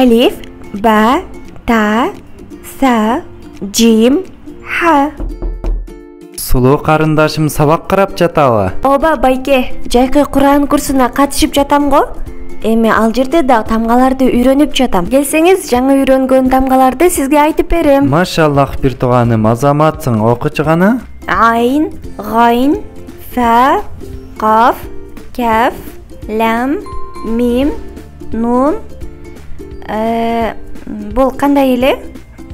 Alif, ba, ta, sa, jim, ha. Сулуу карындашым сабак карап жатабы? Оба байке, жайкы Куран курсуна катышып жатам го. Эми ал жерде да тамгаларды үйрөнүп жатам. Келсеңиз, жаңы үйрөнгөн тамгаларды сизге айтып берем. Машаллах бир тууганым, азаматсың, окучу гана? Айн, гайн, фа, каф, каф, лам, мим, нун. Бул кандай эле?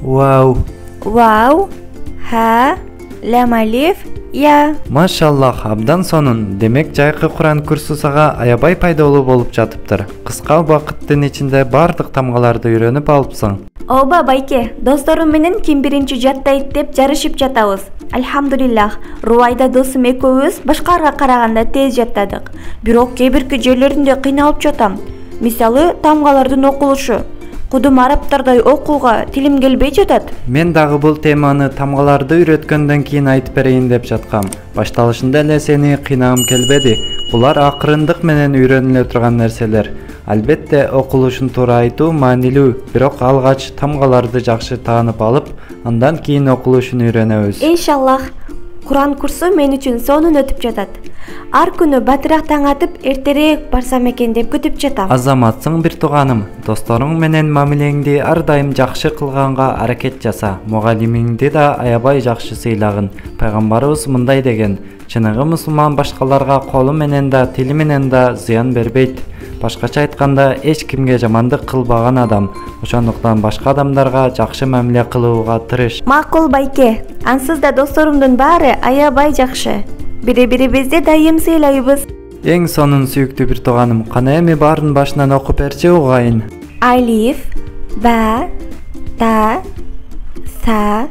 Вау. Вау, ха, лам алиф, я. Машаллах, абдан сонун. Демек жайкы Куран курсу сага аябай пайдалуу болуп жатыптыр. Кыска убакыттын ичинде бардык тамгаларды үйрөнүп алыпсың. Оба байке, досторум менен ким биринчи жаттайт деп жарышып жатабыз. Альхамдулиллах, Руайда досум экөөбүз башкарга караганда тез жаттадык. Бирок кээ бирки жерлеринде кыйналып жатам. Мисалы, тамгалардын окулушу. Кудум арабтардай окууга тилим келбей жатат. Мен дагы бул теманы тамгаларды үйрөткөндөн кийин айтып берейин деп жаткам. Башталышында эле сени кыйнагым келбеди. Булар акырындык менен үйрөнүлө турган нерселер. Албетте окулушун туура айтуу маанилүү, бирок алгач тамгаларды жакшы таанып алып, андан кийин окулушун үйрөнөбүз. Иншаллах, Куран курсу мен үчүн сонун өтүп жатат. Ар күнү батыраак таң атып, эртерээк барсам экен деп күтүп жатам. Азаматсың бир тууганым, досторуң менен мамилеңди ар дайым жакшы кылганга аракет жаса. Мугалимиңди да аябай жакшы сыйлагын. Пайгамбарыбыз мындай деген: чыныгы мусулман башкаларга колу менен да, тили менен да зыян бербейт. Башкача айтканда, эч кимге жамандык кылбаган адам. Ошондуктан башка адамдарга жакшы мамиле кылууга тырыш. Макул байке, ансыз да досторумдун баары аябай жакшы. Бири-бирибизди дайым сыйлайбыз. Эң сонун сүйүктүү бир тууганым, кана эми баарын башынан окуп берчи угайын. Алиф, ба, та, са,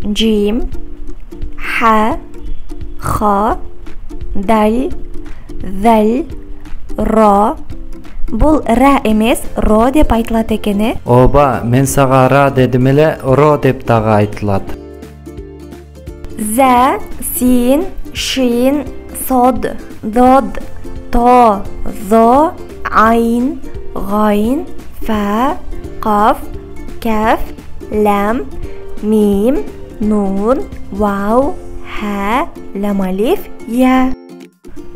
жим, ха, ха, дал, зал, ро. Бул ра эмес, ро деп айтылат экен. Оба, мен сага ра дедим эле, ро деп дагы айтылат. За, син, шин, сод, дод, то, зо, айн, гайн, фа, каф, каф, лам, мим, нун, вау, ха, лам алиф, я.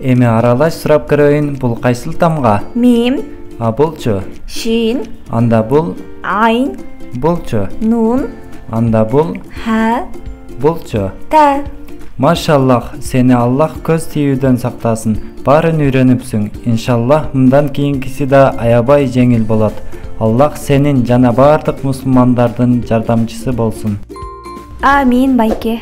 Эми аралаш сурап көрөйүн, бул кайсыл тамга? Мим, А булчу? шин, Анда бул? айн, Булчу? нун, Анда бул? ха, Булчу? та. Машаллах, сени Аллах көз тийүүдөн сактасын. Баарын үйрөнүпсүң. Иншаллах, мындан кийинкиси да аябай жеңил болот. Аллах сенин жана бардык мусулмандардын жардамчысы болсун. Амин байке.